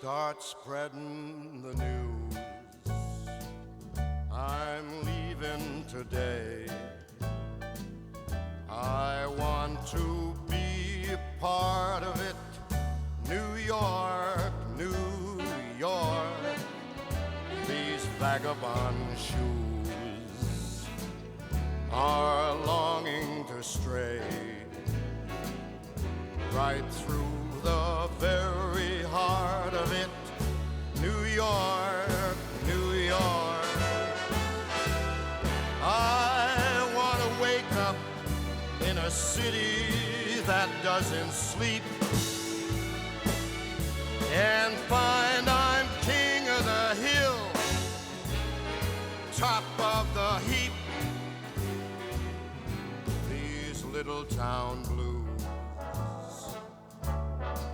start spreading the news. I'm leaving today. I want to be a part of it. New York, New York, these vagabond shoes are longing to stray right through the very heart of it. New York, New York, I want to wake up in a city that doesn't sleep and find I'm king of the hill, top of the heap. These little town blues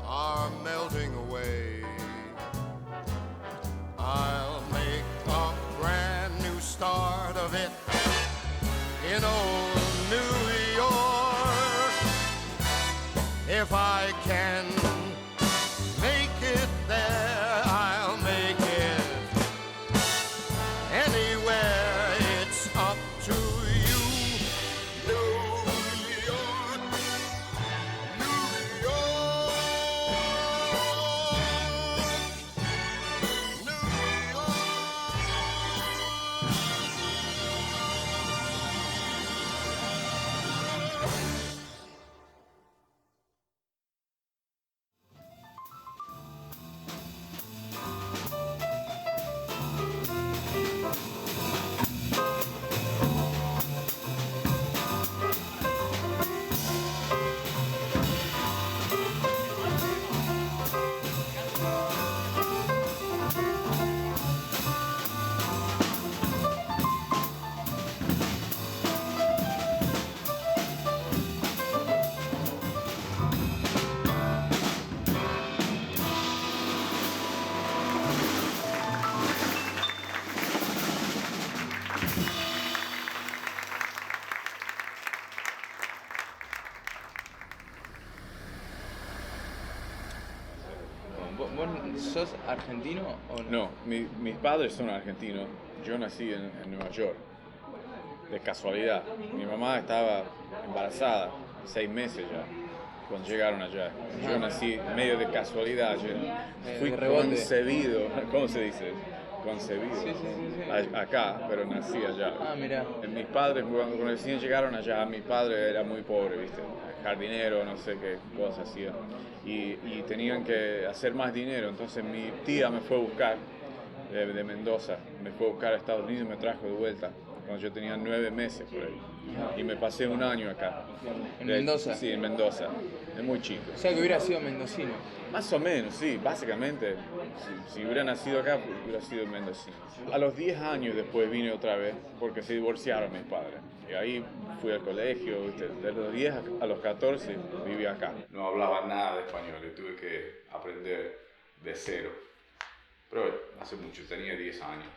are melting away. I'll make a brand new start of it in old New York. If I can make it there, I'll make it anywhere. It's up to you. New York, New York, New ¿Vos sos argentino o no? No, mis padres son argentinos. Yo nací en Nueva York, de casualidad. Mi mamá estaba embarazada, 6 meses ya, cuando llegaron allá. Yo nací medio de casualidad. Yo fui concebido, ¿cómo se dice? Concebido Sí. acá, pero nací allá. Ah, mirá. Mis padres, cuando recién llegaron allá, mi padre era muy pobre, ¿viste? Jardinero, no sé qué cosas hacía. Y tenían que hacer más dinero, entonces mi tía me fue a buscar de Mendoza, me fue a buscar a Estados Unidos y me trajo de vuelta cuando yo tenía 9 meses por ahí. Y me pasé un año acá. ¿En Mendoza? Sí, en Mendoza. Es muy chico. O sea que hubiera sido mendocino. Más o menos, sí, básicamente. Si hubiera nacido acá, hubiera sido mendocino. A los 10 años después vine otra vez, porque se divorciaron mis padres. Y ahí fui al colegio, ¿viste? De los 10 a los 14 viví acá. No hablaba nada de español, y tuve que aprender de cero. Pero hace mucho, tenía 10 años.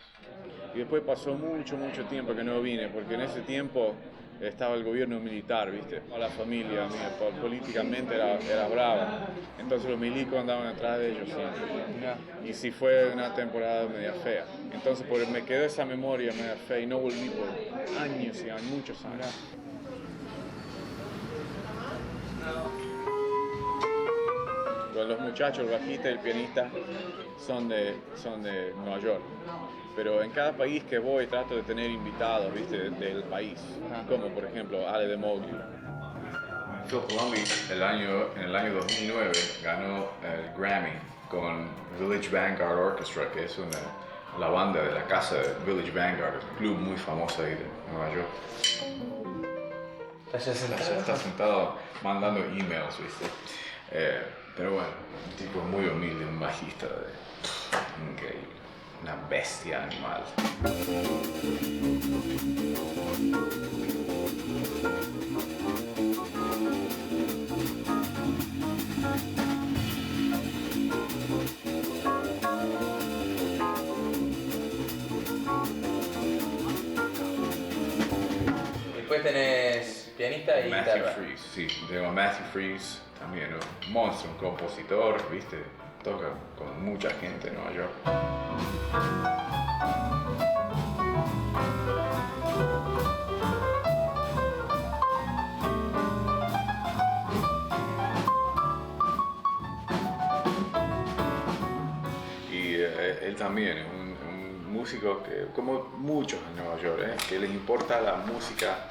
Y después pasó mucho tiempo que no vine, porque en ese tiempo estaba el gobierno militar, ¿viste? La familia mía políticamente era brava. Entonces los milicos andaban atrás de ellos siempre. Y sí fue una temporada media fea. Entonces me quedó esa memoria media fea y no volví por años y años, muchos años. Los muchachos, el bajista y el pianista son de Nueva York. Pero en cada país que voy trato de tener invitados, ¿viste? Del país. Como por ejemplo Ale de Mogli. Phil Colombi en el año 2009 ganó el Grammy con Village Vanguard Orchestra, que es la banda de la casa de Village Vanguard, un club muy famoso ahí de Nueva York. Está sentado mandando emails, ¿viste? Pero bueno, un tipo muy humilde, un bajista increíble, una bestia animal. Después tenés pianista y Matthew guitarra. Freese, sí, tengo a Matthew Freese, también un monstruo, un compositor, ¿viste? toca con mucha gente en Nueva York. Y él también es un músico que, como muchos en Nueva York, que les importa la música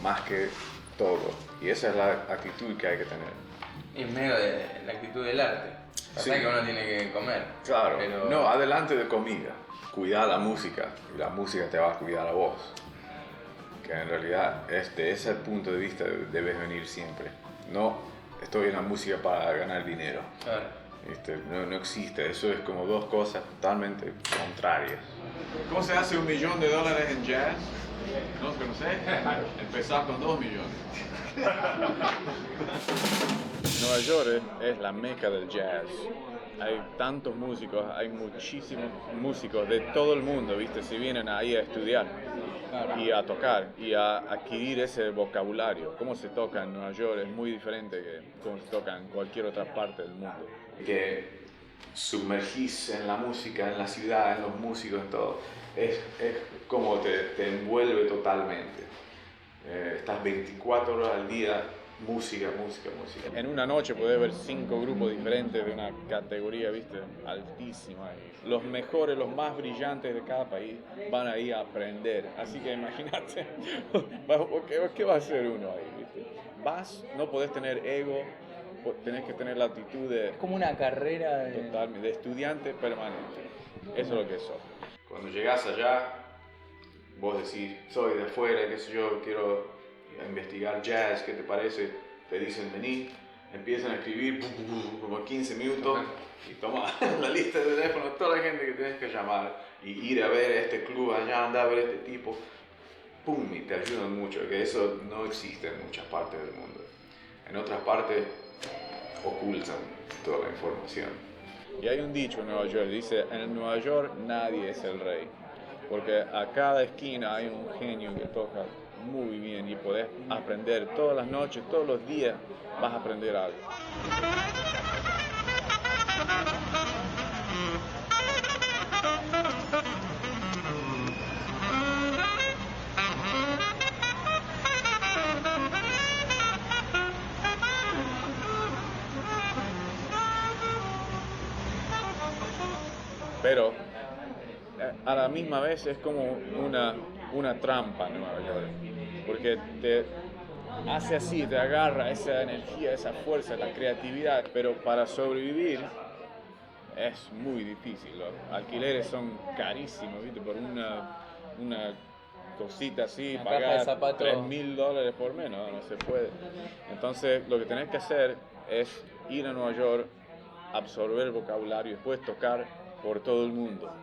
más que todo. Y esa es la actitud que hay que tener. Y en medio de la actitud del arte. O sea Sí. que uno tiene que comer. Claro, Pero... no, adelante de comida. Cuidar la música y la música te va a cuidar a vos. Que en realidad, de ese punto de vista debes venir siempre. No estoy en la música para ganar dinero. Claro. No existe, eso es como dos cosas totalmente contrarias. ¿Cómo se hace $1 millón en jazz? ¿No se conoce? Empezar con 2 millones. Nueva York es la meca del jazz. Hay tantos músicos, hay muchísimos músicos de todo el mundo, ¿viste? Si vienen ahí a estudiar y a tocar y a adquirir ese vocabulario. Cómo se toca en Nueva York es muy diferente que cómo se toca en cualquier otra parte del mundo. Que sumergís en la música, en la ciudad, en los músicos, en todo. Es como te envuelve totalmente. Estás 24 horas al día, música. En una noche puedes ver 5 grupos diferentes de una categoría, ¿viste? Altísima. Los mejores, los más brillantes de cada país van ahí a aprender. Así que imagínate, ¿qué va a hacer uno ahí, ¿viste? Vas, no podés tener ego, tenés que tener la actitud de... Es como una carrera de... Totalmente, de estudiante permanente. Eso es lo que sos. Cuando llegás allá, vos decís, soy de afuera, qué sé yo, quiero investigar jazz, ¿qué te parece? Te dicen, vení, empiezan a escribir como 15 minutos y toma la lista de teléfono de toda la gente que tienes que llamar y ir a ver este club allá, andar a ver este tipo. Pum, y te ayudan mucho, que eso no existe en muchas partes del mundo. En otras partes ocultan toda la información. Y hay un dicho en Nueva York, dice, en Nueva York nadie es el rey, porque a cada esquina hay un genio que toca muy bien y podés aprender todas las noches, todos los días vas a aprender algo. Pero a la misma vez es como una trampa en Nueva York, porque te hace así, te agarra esa energía, esa fuerza, la creatividad, pero para sobrevivir es muy difícil. Los alquileres son carísimos, ¿viste? Por una cosita así, Una caja de pagar zapatos. $3.000 por mes, no se puede. Entonces lo que tenés que hacer es ir a Nueva York, absorber el vocabulario y después tocar por todo el mundo.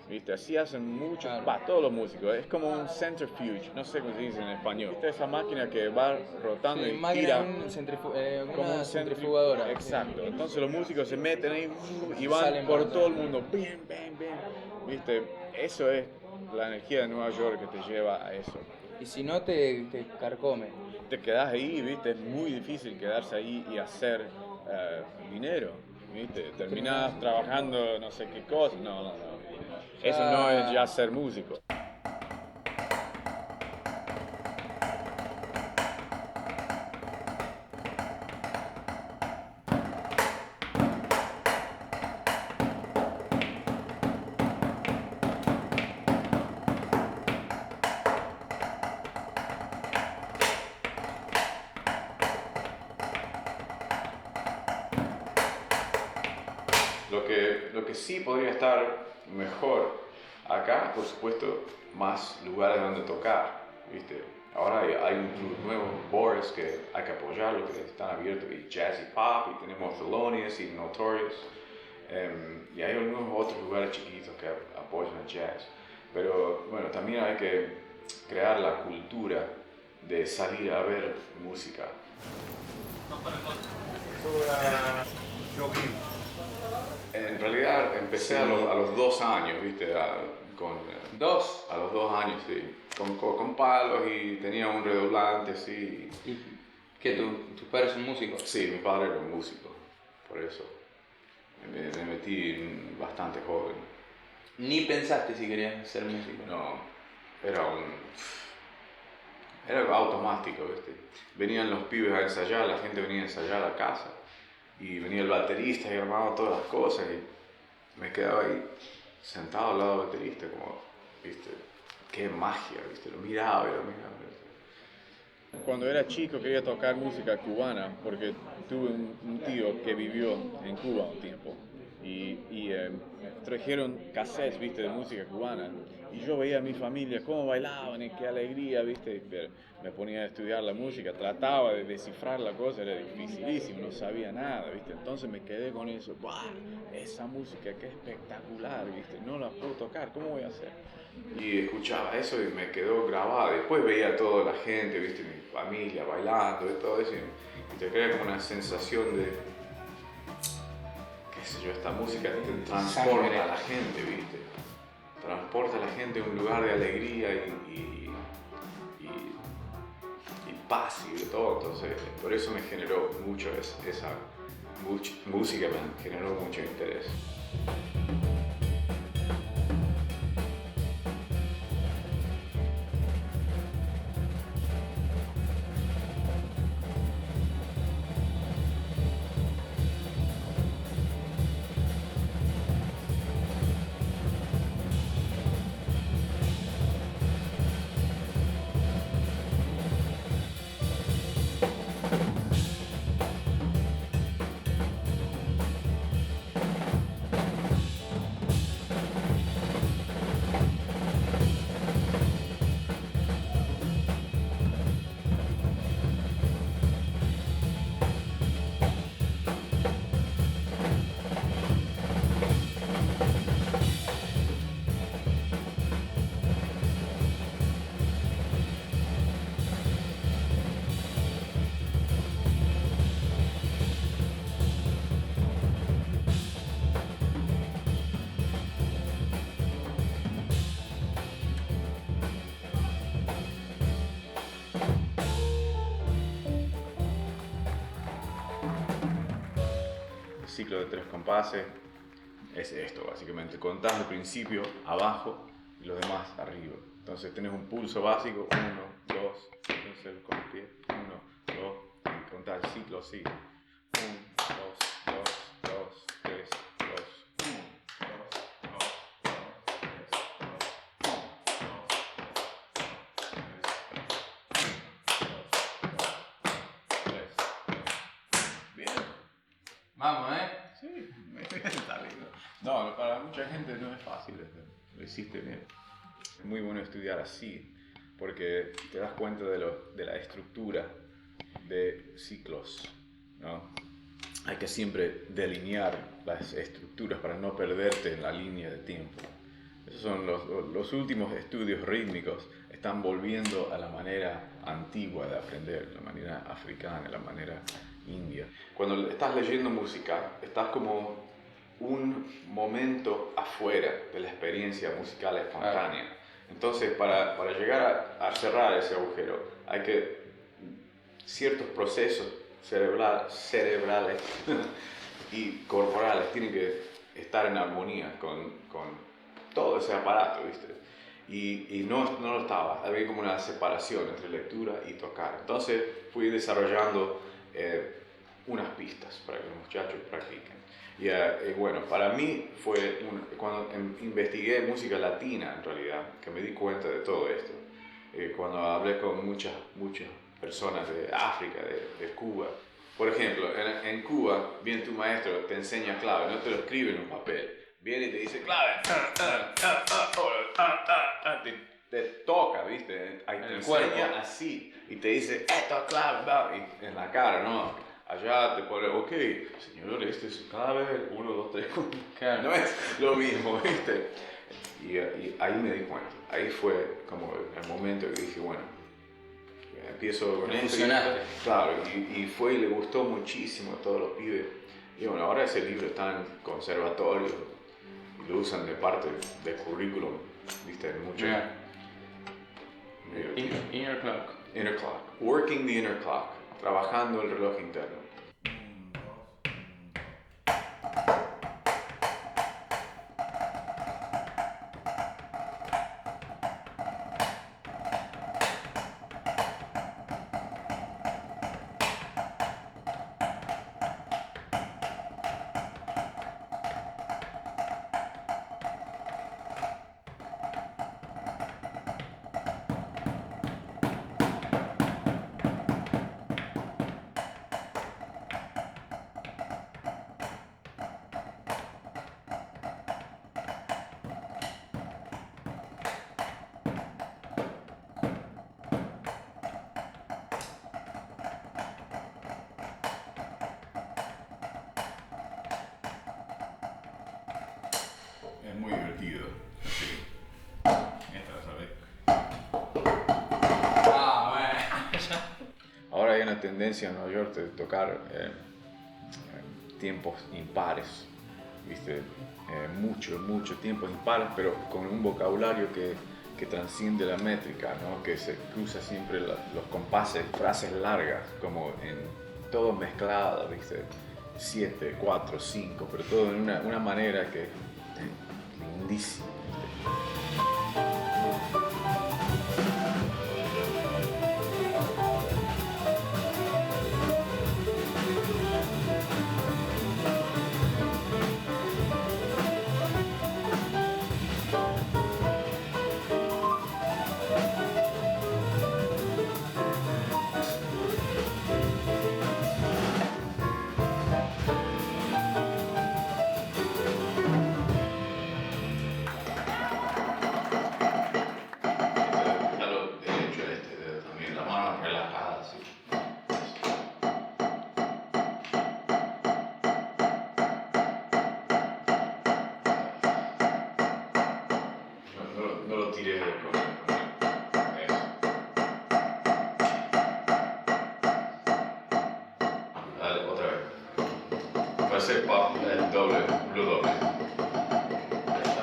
¿Viste? Así hacen muchos, todos los músicos. Es como un centrifuge, no sé cómo se dice en español. ¿Viste? Esa máquina que va rotando y tira como una centrifugadora. Exacto. Entonces los músicos se meten ahí y van Salen por por todo el mundo. Bam, bam, bam. ¿Viste? Eso es la energía de Nueva York que te lleva a eso. Y si no, te carcome. Te quedás ahí, ¿viste? Es muy difícil quedarse ahí y hacer dinero. ¿Viste? Terminás trabajando no sé qué cosa. No. Eso no es ya ser músico. Lo que sí podría estar mejor acá, por supuesto, más lugares donde tocar, ¿viste? Ahora hay un club nuevo, Boris, que hay que apoyarlo, que están abiertos, y jazz y pop, y tenemos Thelonious y Notorious, y hay algunos otros lugares chiquitos que apoyan el jazz. Pero bueno, también hay que crear la cultura de salir a ver música. En realidad empecé a los 2 años, ¿viste? A los 2 años, sí. Con palos y tenía un redoblante, sí. ¿Y qué, tus padres son músicos? Sí, mi padre era un músico, por eso. Me metí bastante joven. Ni pensaste si querías ser músico. No, era automático, ¿viste? Venían los pibes a ensayar, la gente venía a ensayar a la casa y venía el baterista y armaba todas las cosas y me quedaba ahí sentado al lado del baterista como, ¿viste? Qué magia, ¿viste? Lo miraba. Cuando era chico quería tocar música cubana porque tuve un tío que vivió en Cuba un tiempo y trajeron cassettes, ¿viste? De música cubana y yo veía a mi familia cómo bailaban y qué alegría, ¿viste? Me ponía a estudiar la música, trataba de descifrar la cosa, era dificilísimo, no sabía nada, ¿viste? Entonces me quedé con eso, ¡buah! Esa música qué espectacular, ¿viste? No la puedo tocar, ¿cómo voy a hacer? Y escuchaba eso y me quedó grabado. Después veía a toda la gente, ¿viste? Mi familia bailando y todo eso y te crea como una sensación de, qué sé yo, esta música te transporta a la gente, ¿viste? Transporta a la gente a un lugar de alegría y paz y de todo. Entonces, por eso me generó mucho esa música, me generó mucho interés. Ciclo de 3 compases es esto básicamente, contás el principio abajo y los demás arriba. Entonces tenés un pulso básico, 1, 2, entonces con el pie, 1, 2, y contás el ciclo así, 1, 2, 2, 2, 3, 2, 1, 2, 2, 2, 3. Bien. Vamos, Sí, está lindo. No, para mucha gente no es fácil, lo hiciste bien. Es muy bueno estudiar así, porque te das cuenta de la estructura de ciclos, ¿no? Hay que siempre delinear las estructuras para no perderte en la línea de tiempo. Esos son los últimos estudios rítmicos, están volviendo a la manera antigua de aprender, la manera africana, la manera india. Cuando estás leyendo música, estás como un momento afuera de la experiencia musical espontánea. Entonces, para llegar a cerrar ese agujero, hay que ciertos procesos cerebrales y corporales tienen que estar en armonía con todo ese aparato, ¿viste? Y no lo estaba, había como una separación entre lectura y tocar. Entonces fui desarrollando unas pistas para que los muchachos practiquen. Y bueno, para mí fue cuando investigué música latina en realidad, que me di cuenta de todo esto. Cuando hablé con muchas personas de África, de Cuba. Por ejemplo, en Cuba, viene tu maestro, te enseña clave, no te lo escribe en un papel. Viene y te dice clave, te toca, ¿viste? Ahí te enseña así y te dice, esto es clave, y en la cara, ¿no? Allá te pone, ok, señor, este es su clave, 1, 2, 3, 4. Claro. No es lo mismo, ¿viste? Y ahí me di cuenta. Ahí fue como el momento que dije, bueno, empiezo con esto. Claro, y fue y le gustó muchísimo a todos los pibes. Y bueno, ahora ese libro está en conservatorio y lo usan de parte del currículum, ¿viste? Mucho. Yeah. Inner clock. Inner clock. Working the inner clock. Trabajando el reloj interno. divertido. Así. Esta la sabés. Ah, bueno. Ahora hay una tendencia en Nueva York de tocar tiempos impares, ¿viste? Mucho tiempos impares, pero con un vocabulario que transciende la métrica, ¿no? Que se cruza siempre los compases, frases largas, como en todo mezclado, ¿viste? 7, 4, 5, pero todo en una manera que lindísima. No lo tiré de eso. Dale, otra vez. Va a ser el doble, lo doble. Ya está.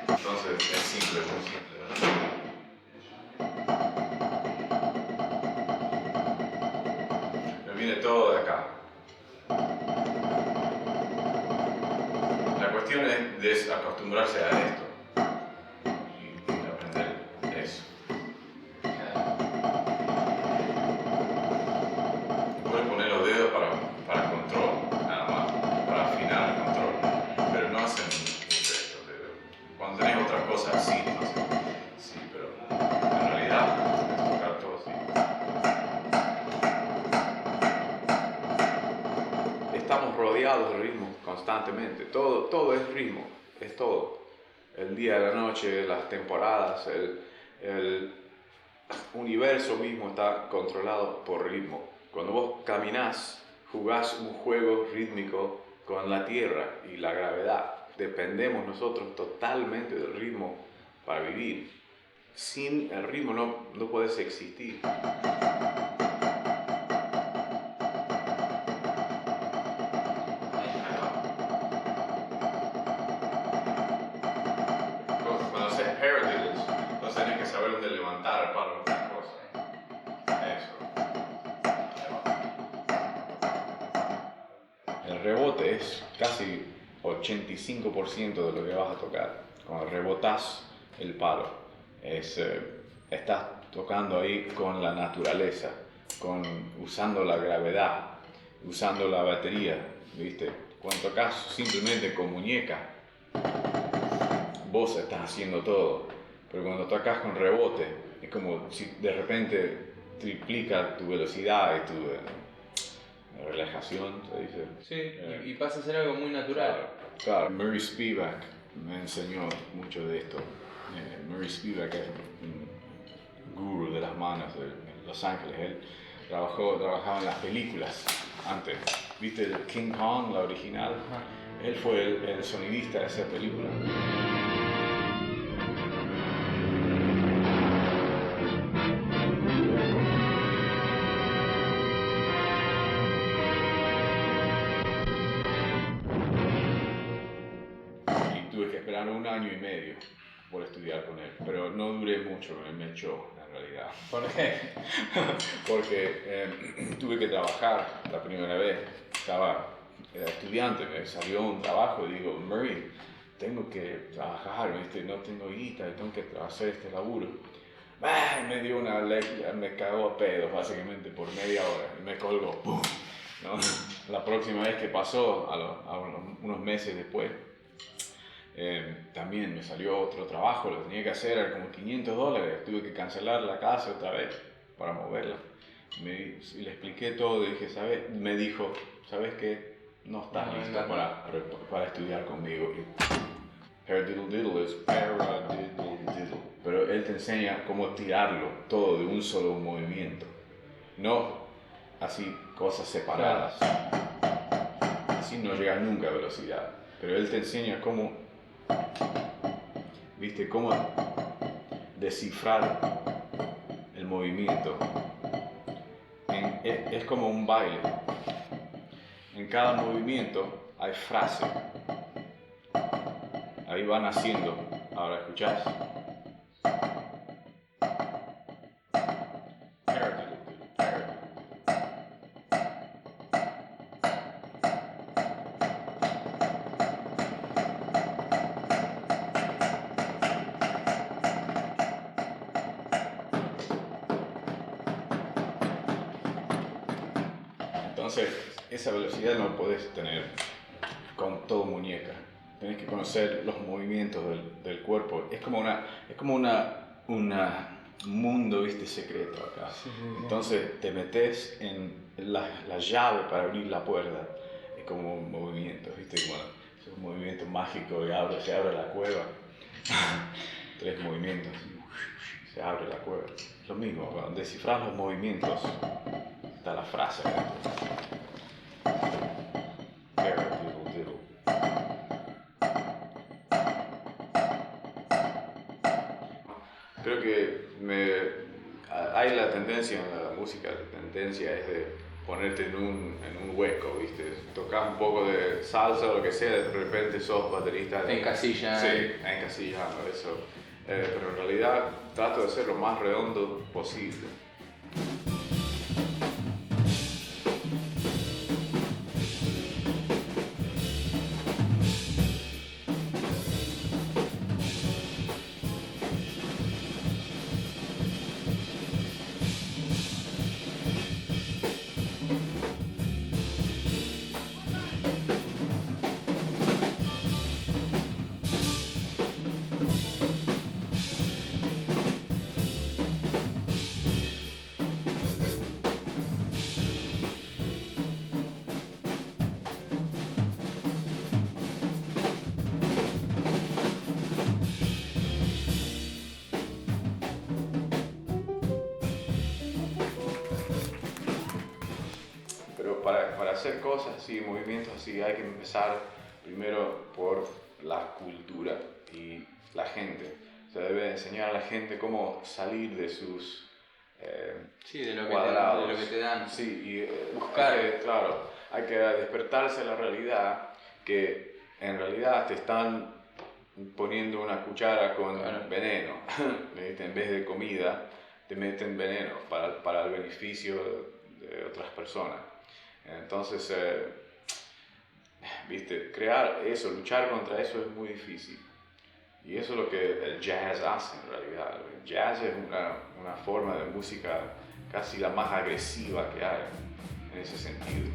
Entonces es simple, muy simple, ¿verdad? Me viene todo de acá. La cuestión es desacostumbrarse a esto y aprender eso. Puedes poner los dedos para control, nada más, para afinar el control, pero no hacen mucho esto. Cuando tenés otras cosas así, no hacen. Sí, pero en realidad es tocar todo así. Estamos rodeados de ritmo constantemente, todo es ritmo, es todo. El día, la noche, las temporadas, el universo mismo está controlado por ritmo. Cuando vos caminás, jugás un juego rítmico con la tierra y la gravedad. Dependemos nosotros totalmente del ritmo para vivir. Sin el ritmo no puedes existir. Cuando haces paradiddles, entonces tenés que saber dónde levantar para otra cosa. Eso. El rebote es casi 85% de lo que vas a tocar. Cuando rebotás el palo, estás tocando ahí con la naturaleza, usando la gravedad, usando la batería, ¿viste? Cuando tocas simplemente con muñeca, vos estás haciendo todo, pero cuando tocas con rebote, es como si de repente triplica tu velocidad y tu relajación, se dice. Sí, y pasa a ser algo muy natural. Claro. Murray Spivak me enseñó mucho de esto. Murray Spivak es un gurú de las manos de Los Ángeles. Él trabajaba en las películas antes. ¿Viste el King Kong, la original? Ajá. Él fue el sonidista de esa película. Esperar 1 año y medio por estudiar con él, pero no duré mucho con él, me echó en realidad. ¿Por qué? Porque tuve que trabajar la primera vez, era estudiante, me salió un trabajo y digo, Murray, tengo que trabajar, ¿viste? No tengo guita, tengo que hacer este laburo. Me dio una lección, me cagó a pedos básicamente por media hora y me colgó. ¡Pum! ¿No? La próxima vez que pasó, unos meses después, también me salió otro trabajo, lo tenía que hacer, era como $500, tuve que cancelar la casa otra vez para moverla. Y le expliqué todo y dije, me dijo, ¿sabes qué? No estás listo para estudiar conmigo. Paradiddle diddle es paradiddle diddle, pero él te enseña cómo tirarlo todo de un solo movimiento, no así cosas separadas. Así no llegas nunca a velocidad. pero él te enseña cómo, ¿viste? Cómo descifrar el movimiento. Es como un baile. En cada movimiento hay frase. Ahí van haciendo. Ahora escuchás. Entonces, esa velocidad no podés tener con todo muñeca. Tenés que conocer los movimientos del cuerpo. Es como un mundo, ¿viste? Secreto acá. Sí. Entonces, te metes en la llave para abrir la puerta. Es como un movimiento, ¿viste? Como es un movimiento mágico y se abre la cueva. 3 movimientos. Se abre la cueva. Lo mismo, cuando descifras los movimientos, está la frase. Creo que hay la tendencia en la música, la tendencia es de ponerte en un hueco, ¿viste? Tocas un poco de salsa o lo que sea, de repente sos baterista. En casilla. Sí, encasillando eso. Pero en realidad trato de ser lo más redondo posible. Para hacer cosas así, movimientos así, hay que empezar primero por la cultura y la gente. Se debe enseñar a la gente cómo salir de sus de lo cuadrados. De lo que te dan. Sí, y buscar. Hay que despertarse a la realidad que en realidad te están poniendo una cuchara con veneno. En vez de comida, te meten veneno para el beneficio de otras personas. Entonces, viste, crear eso, luchar contra eso es muy difícil. Y eso es lo que el jazz hace en realidad. El jazz es una forma de música casi la más agresiva que hay en ese sentido.